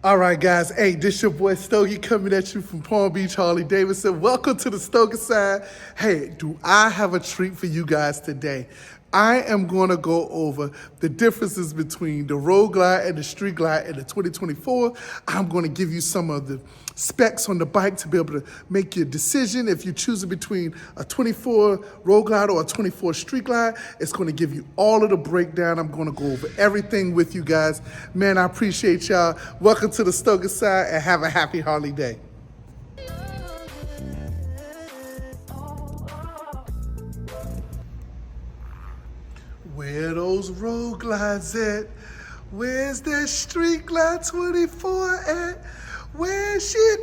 All right, guys. Hey, this your boy Stogie coming at you from Palm Beach, Harley Davidson. Welcome to the Stogie side. Hey, do I have a treat for you guys today? I am going to go over the differences between the Road Glide and the Street Glide in the 2024. I'm going to give you some of the specs on the bike to be able to make your decision. If you're choosing between a 24 Road Glide or a 24 Street Glide, it's going to give you all of the breakdown. I'm going to go over everything with you guys. Man, I appreciate y'all. Welcome to the Stogie side and have a happy Harley day. Where those Road Glides at? Where's that Street Glide 24 at? There she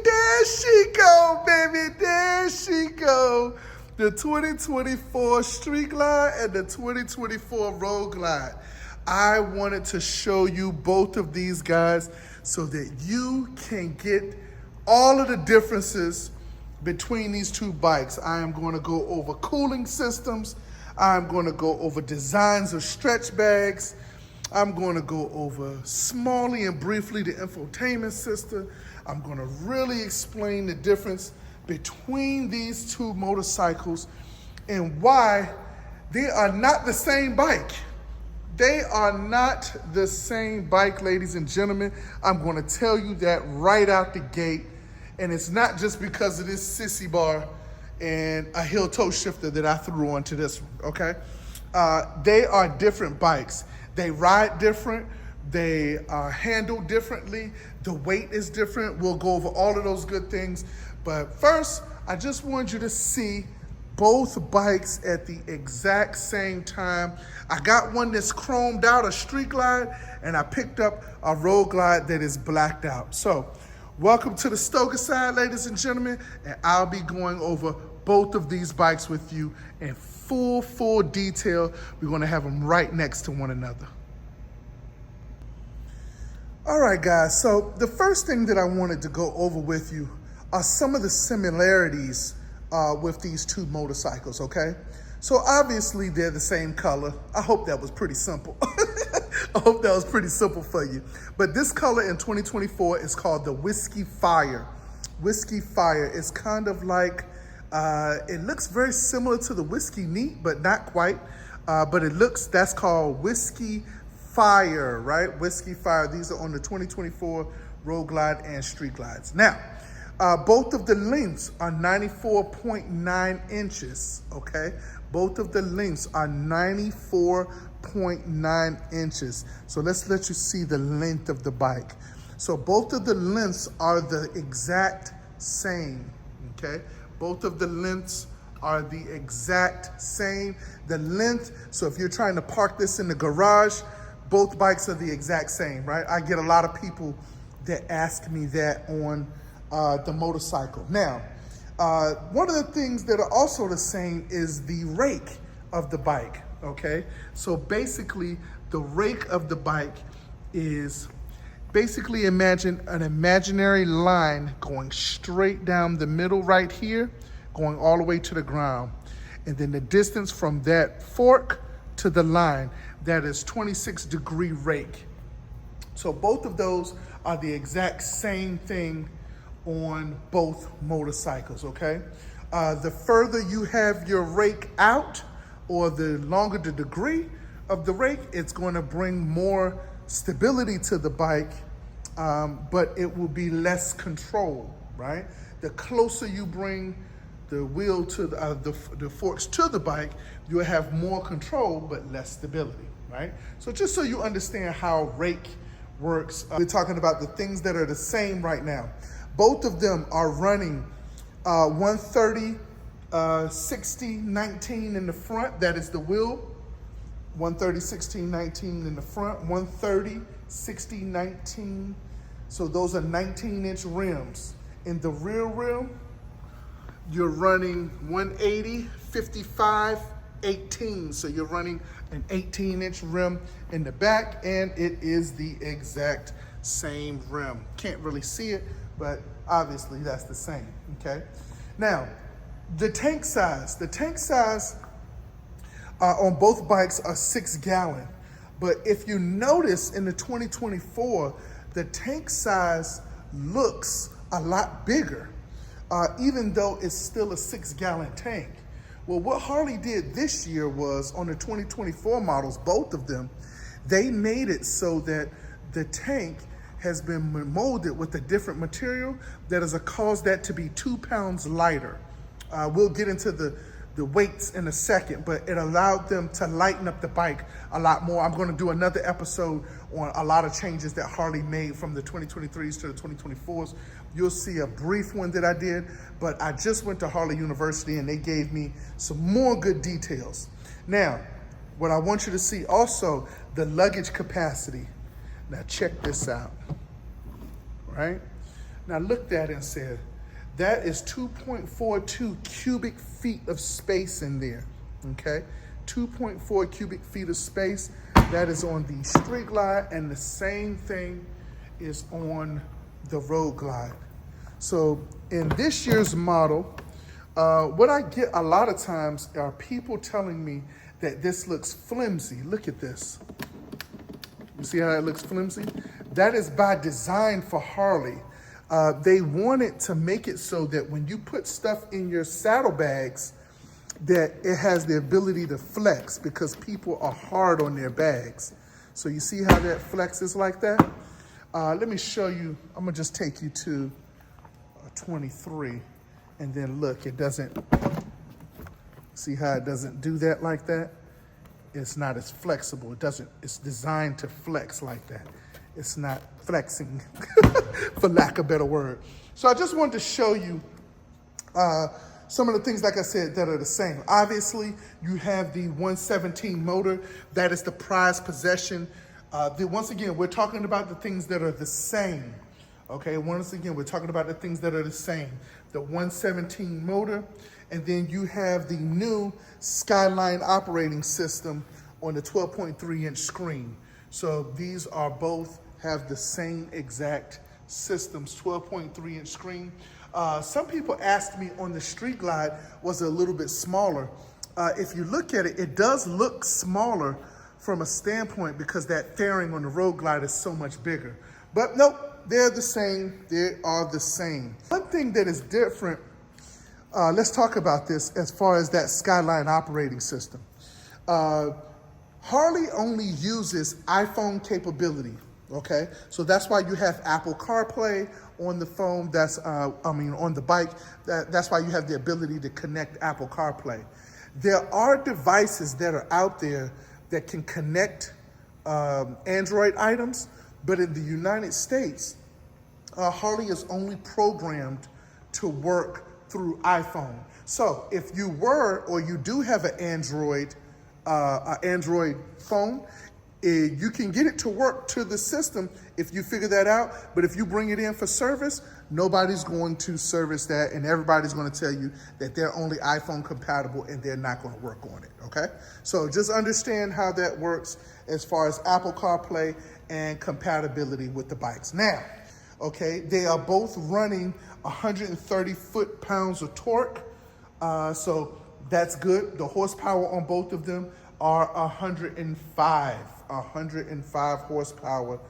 go, baby, there she go. The 2024 Street Glide and the 2024 Road Glide. I wanted to show you both of these guys so that you can get all of the differences between these two bikes. I am going to go over cooling systems. I'm going to go over designs of stretch bags. I'm going to go over smallly and briefly the infotainment system. I'm going to really explain the difference between these two motorcycles and why they are not the same bike. They are not the same bike, ladies and gentlemen. I'm going to tell you that right out the gate. And it's not just because of this sissy bar and a heel toe shifter that I threw onto this one, okay? They are different bikes. They ride different. They are handled differently. The weight is different. We'll go over all of those good things. But first, I just want you to see both bikes at the exact same time. I got one that's chromed out, a Street Glide, and I picked up a Road Glide that is blacked out. So, welcome to the Stogie side, ladies and gentlemen, and I'll be going over both of these bikes with you in full detail. We're gonna have them right next to one another. All right, guys, so the first thing that I wanted to go over with you are some of the similarities with these two motorcycles, okay? So obviously they're the same color. I hope that was pretty simple. I hope that was pretty simple for you. But this color in 2024 is called the Whiskey Fire. Whiskey Fire is kind of like, it looks very similar to the Whiskey Neat, but not quite. But that's called Whiskey Fire, right? Whiskey Fire. These are on the 2024 Road Glide and Street Glides. Now, both of the lengths are 94.9 inches, okay? Both of the lengths are 94.9 inches. So let's let you see the length of the bike. So both of the lengths are the exact same, okay? Both of the lengths are the exact same. The length, so if you're trying to park this in the garage, both bikes are the exact same, right? I get a lot of people that ask me that on the motorcycle. Now, one of the things that are also the same is the rake of the bike, okay? So basically, the rake of the bike is basically imagine an imaginary line going straight down the middle right here, going all the way to the ground. And then the distance from that fork to the line, that is 26-degree rake. So both of those are the exact same thing on both motorcycles, okay? The further you have your rake out, or the longer the degree of the rake, it's going to bring more stability to the bike, but it will be less control, right? The closer you bring the wheel to the forks to the bike, you'll have more control, but less stability, right? So just so you understand how rake works, we're talking about the things that are the same right now. Both of them are running 130, 60, 19 in the front. That is the wheel. 130, 16, 19 in the front. 130, 60, 19. So those are 19-inch rims. In the rear rim, you're running 180, 55, 18. So you're running an 18-inch rim in the back, and it is the exact same rim. Can't really see it, but obviously that's the same, okay? Now, the tank size on both bikes are 6 gallon. But if you notice in the 2024, the tank size looks a lot bigger, even though it's still a 6-gallon tank. Well, what Harley did this year was on the 2024 models, both of them, they made it so that the tank has been molded with a different material that has caused that to be 2 pounds lighter. We'll get into the weights in a second, but it allowed them to lighten up the bike a lot more. I'm going to do another episode on a lot of changes that Harley made from the 2023s to the 2024s. You'll see a brief one that I did, but I just went to Harley University and they gave me some more good details. Now, what I want you to see also, the luggage capacity. Now check this out, right? Now look at it and say, that is 2.42 cubic feet of space in there, okay? 2.4 cubic feet of space. That is on the Street Glide, and the same thing is on the Road Glide. So in this year's model, what I get a lot of times are people telling me that this looks flimsy. Look at this. You see how it looks flimsy? That is by design for Harley. They wanted to make it so that when you put stuff in your saddlebags, that it has the ability to flex, because people are hard on their bags. So you see how that flexes like that? Let me show you. I'm gonna just take you to 23, and then look, it doesn't, see how it doesn't do that like that? It's not as flexible. It doesn't, it's designed to flex like that. It's not flexing, for lack of a better word. So I just wanted to show you some of the things, like I said, that are the same. Obviously, you have the 117 motor. That is the prized possession. Once again, we're talking about the things that are the same. Okay, once again, we're talking about the things that are the same. The 117 motor, and then you have the new Skyline operating system on the 12.3-inch screen. So these are both have the same exact systems, 12.3-inch screen. Some people asked me on the Street Glide, was it a little bit smaller? If you look at it, it does look smaller from a standpoint because that fairing on the Road Glide is so much bigger. But nope, they're the same. They are the same. One thing that is different, let's talk about this as far as that Skyline operating system. Harley only uses iPhone capability, okay? So that's why you have Apple CarPlay on the phone, on the bike. That's why you have the ability to connect Apple CarPlay. There are devices that are out there that can connect Android items, but in the United States, Harley is only programmed to work through iPhone. So if you were, or you do have an Android phone, you can get it to work to the system if you figure that out. But if you bring it in for service, nobody's going to service that, and everybody's going to tell you that they're only iPhone compatible and they're not going to work on it, okay? So just understand how that works as far as Apple CarPlay and compatibility with the bikes. Now, okay, they are both running 130 foot-pounds of torque, so that's good. The horsepower on both of them are 105 horsepower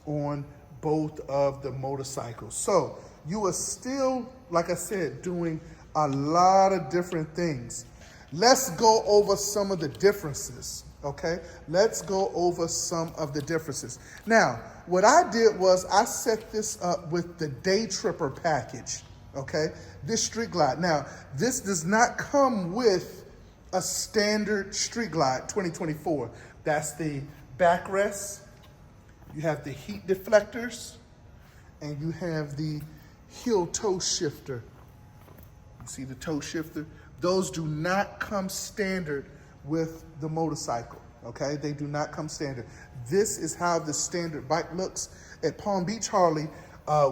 on both of the motorcycles. So you are still, like I said, doing a lot of different things. Let's go over some of the differences, okay? Let's go over some of the differences. Now, what I did was I set this up with the Day Tripper package, okay? This Street Glide. Now, this does not come with a standard Street Glide 2024. That's the backrest, you have the heat deflectors, and you have the heel toe shifter. You see the toe shifter? Those do not come standard with the motorcycle, okay? They do not come standard. This is how the standard bike looks. At Palm Beach Harley,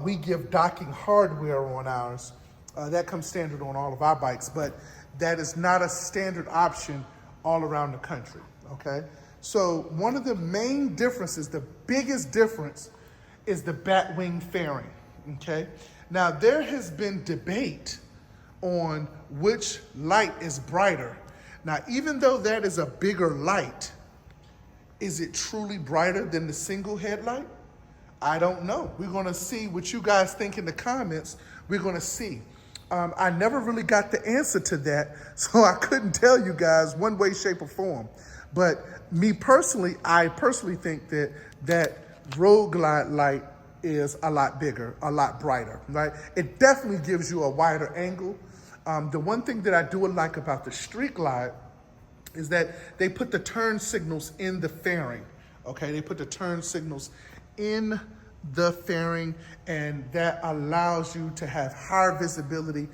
we give docking hardware on ours. That comes standard on all of our bikes, but that is not a standard option all around the country, okay? So one of the main differences, the biggest difference, is the bat wing fairing, okay? Now, there has been debate on which light is brighter. Now, even though that is a bigger light, is it truly brighter than the single headlight? I don't know. We're going to see what you guys think in the comments. We're going to see. I never really got the answer to that, so I couldn't tell you guys one way, shape, or form. But me personally, I personally think that that Road Glide light is a lot bigger, a lot brighter, right? It definitely gives you a wider angle. The one thing that I do like about the Street Glide is that they put the turn signals in the fairing, okay? They put the turn signals in the fairing, and that allows you to have higher visibility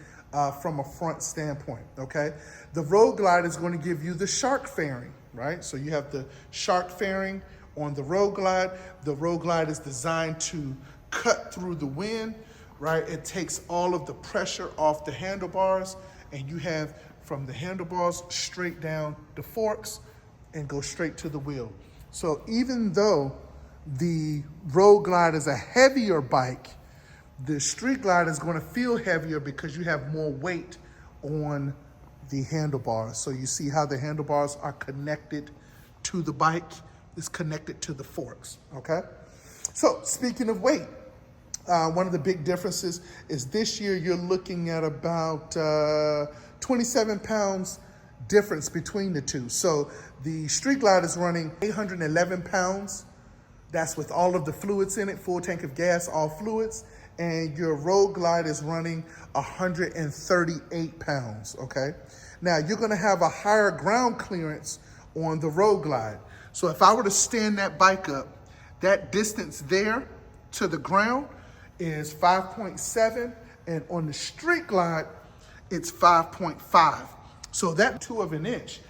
from a front standpoint, okay? The Road Glide is going to give you the shark fairing, right? So you have the shark fairing on the Road Glide. The Road Glide is designed to cut through the wind, right? It takes all of the pressure off the handlebars, and you have from the handlebars straight down the forks and go straight to the wheel. So even though the Road Glide is a heavier bike, the Street Glide is going to feel heavier because you have more weight on the handlebars. So you see how the handlebars are connected to the bike, is connected to the forks, okay? So speaking of weight, one of the big differences is this year you're looking at about 27 pounds difference between the two. So the Street Glide is running 811 pounds. That's with all of the fluids in it, full tank of gas, all fluids. And your Road Glide is running 138 pounds, okay? Now, you're gonna have a higher ground clearance on the Road Glide. So if I were to stand that bike up, that distance there to the ground is 5.7, and on the Street Glide, it's 5.5. So that 1/2 inch,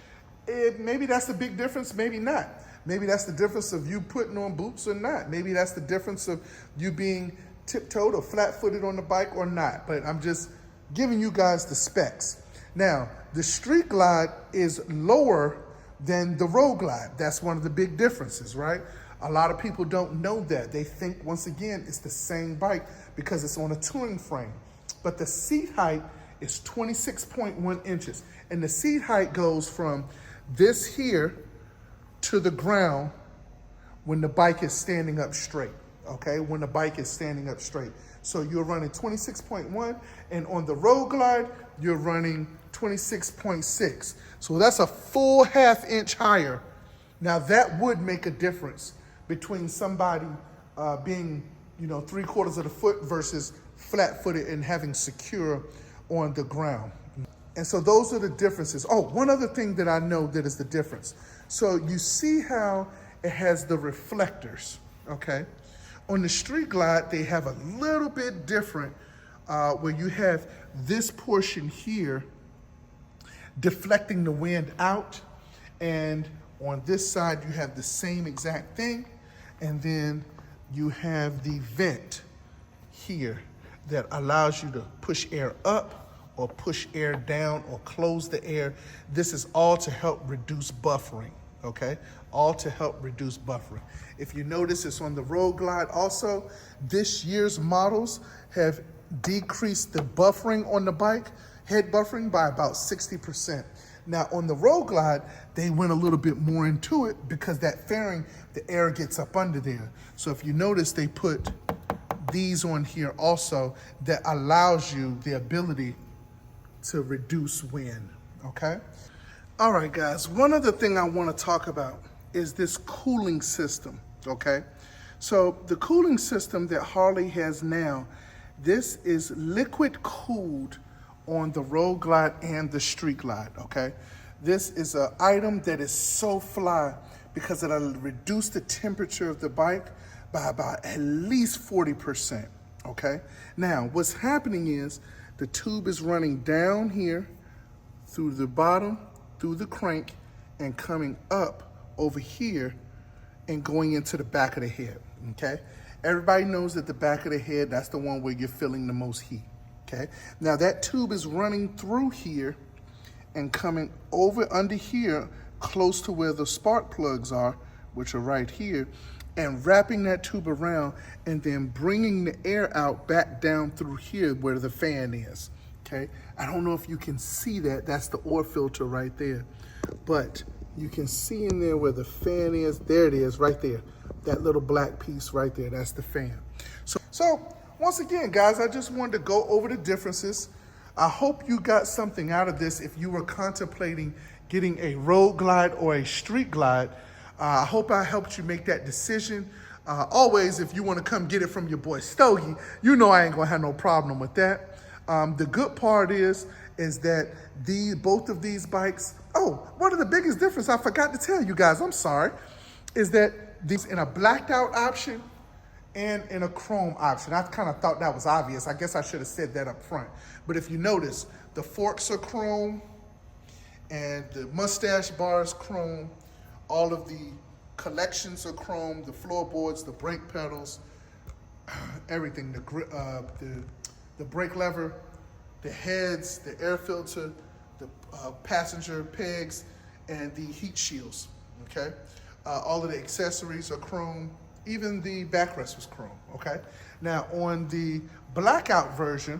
maybe that's the big difference, maybe not. Maybe that's the difference of you putting on boots or not. Maybe that's the difference of you being tiptoed or flat-footed on the bike or not. But I'm just giving you guys the specs. Now, the Street Glide is lower than the Road Glide. That's one of the big differences, right? A lot of people don't know that. They think, once again, it's the same bike because it's on a touring frame. But the seat height is 26.1 inches. And the seat height goes from this here to the ground when the bike is standing up straight, okay? When the bike is standing up straight. So you're running 26.1, and on the Road Glide, you're running 26.6. So that's a full 1/2 inch higher. Now that would make a difference between somebody being, 3/4 of the foot versus flat-footed and having secure on the ground. And so those are the differences. Oh, one other thing that I know that is the difference. So you see how it has the reflectors, okay? On the Street Glide, they have a little bit different where you have this portion here deflecting the wind out, and on this side you have the same exact thing, and then you have the vent here that allows you to push air up or push air down or close the air. This is all to help reduce buffering, okay? All to help reduce buffering. If you notice, it's on the Road Glide also. This year's models have decreased the buffering on the bike, head buffering, by about 60%. Now on the Road Glide, they went a little bit more into it because that fairing, the air gets up under there. So if you notice, they put these on here also that allows you the ability to reduce wind, okay? All right, guys, one other thing I want to talk about is this cooling system, okay? So the cooling system that Harley has now, this is liquid cooled on the Road Glide and the Street Glide, okay? This is an item that is so fly because it'll reduce the temperature of the bike by about at least 40%, okay? Now, what's happening is the tube is running down here through the bottom, through the crank, and coming up over here and going into the back of the head, okay? Everybody knows that the back of the head, that's the one where you're feeling the most heat, okay? Now that tube is running through here and coming over under here close to where the spark plugs are, which are right here, and wrapping that tube around and then bringing the air out back down through here where the fan is, okay? I don't know if you can see that. That's the oil filter right there. But you can see in there where the fan is. There it is right there. That little black piece right there, that's the fan. So once again, guys, I just wanted to go over the differences. I hope you got something out of this if you were contemplating getting a road glide or a street glide. I hope I helped you make that decision. Always, if you want to come get it from your boy Stogie, you know I ain't gonna have no problem with that. The good part is that both of these bikes, one of the biggest difference I forgot to tell you guys, I'm sorry, is that these in a blacked out option and in a chrome option. I kind of thought that was obvious. I guess I should have said that up front. But if you notice, the forks are chrome and the mustache bar is chrome. All of the collections are chrome, the floorboards, the brake pedals, everything, the brake lever, the heads, the air filter, the passenger pegs, and the heat shields, okay? All of the accessories are chrome. Even the backrest was chrome, okay? Now, on the blackout version,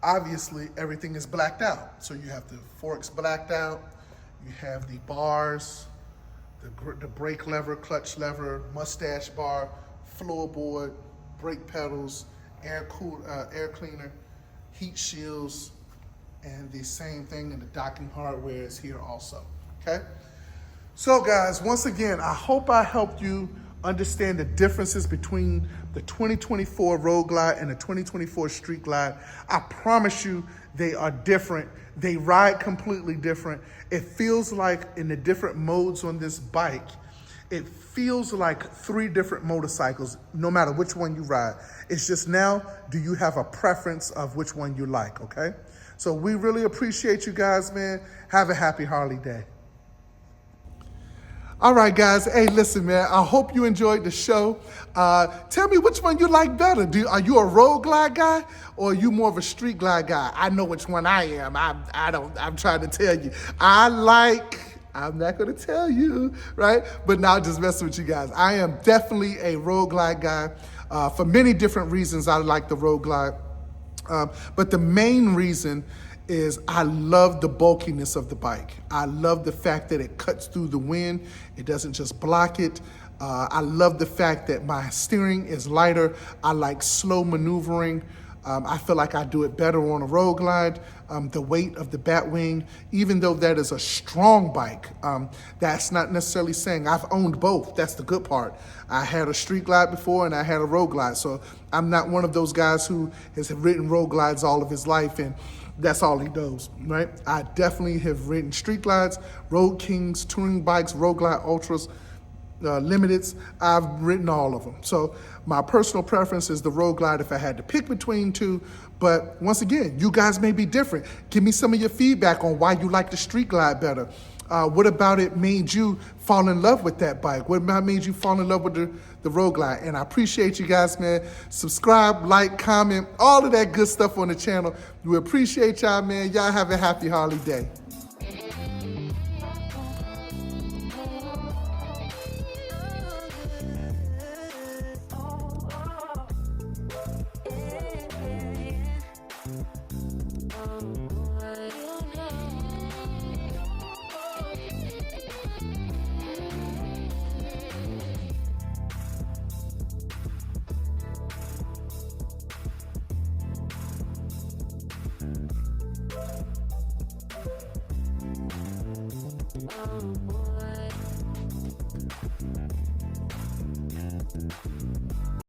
obviously everything is blacked out. So you have the forks blacked out, you have the bars, the brake lever, clutch lever, mustache bar, floorboard, brake pedals, air cleaner, heat shields, and the same thing in the docking hardware is here also, okay? So guys, once again, I hope I helped you understand the differences between the 2024 Road Glide and the 2024 Street Glide. I promise you they are different. They ride completely different. It feels like in the different modes on this bike, it feels like 3 different motorcycles, no matter which one you ride. It's just now, do you have a preference of which one you like, okay? So we really appreciate you guys, man. Have a happy Harley day. All right, guys. Hey, listen, man. I hope you enjoyed the show. Tell me which one you like better. Are you a road glide guy or are you more of a street glide guy? I know which one I am. I'm trying to tell you. I'm not going to tell you, right? But now just messing with you guys. I am definitely a road glide guy. For many different reasons, I like the road glide. But the main reason is I love the bulkiness of the bike. I love the fact that it cuts through the wind. It doesn't just block it. I love the fact that my steering is lighter. I like slow maneuvering. I feel like I do it better on a road glide. The weight of the Batwing, even though that is a strong bike, that's not necessarily saying I've owned both. That's the good part. I had a street glide before and I had a road glide. So I'm not one of those guys who has ridden road glides all of his life and that's all he does, right? I definitely have ridden street glides, road kings, touring bikes, road glide ultras, limiteds. I've ridden all of them. So my personal preference is the road glide if I had to pick between 2. But once again, you guys may be different. Give me some of your feedback on why you like the street glide better. What about it made you fall in love with that bike? What about made you fall in love with the road glide? And I appreciate you guys, man. Subscribe, like, comment, all of that good stuff on the channel. We appreciate y'all, man. Y'all have a happy Harley day. Oh boy.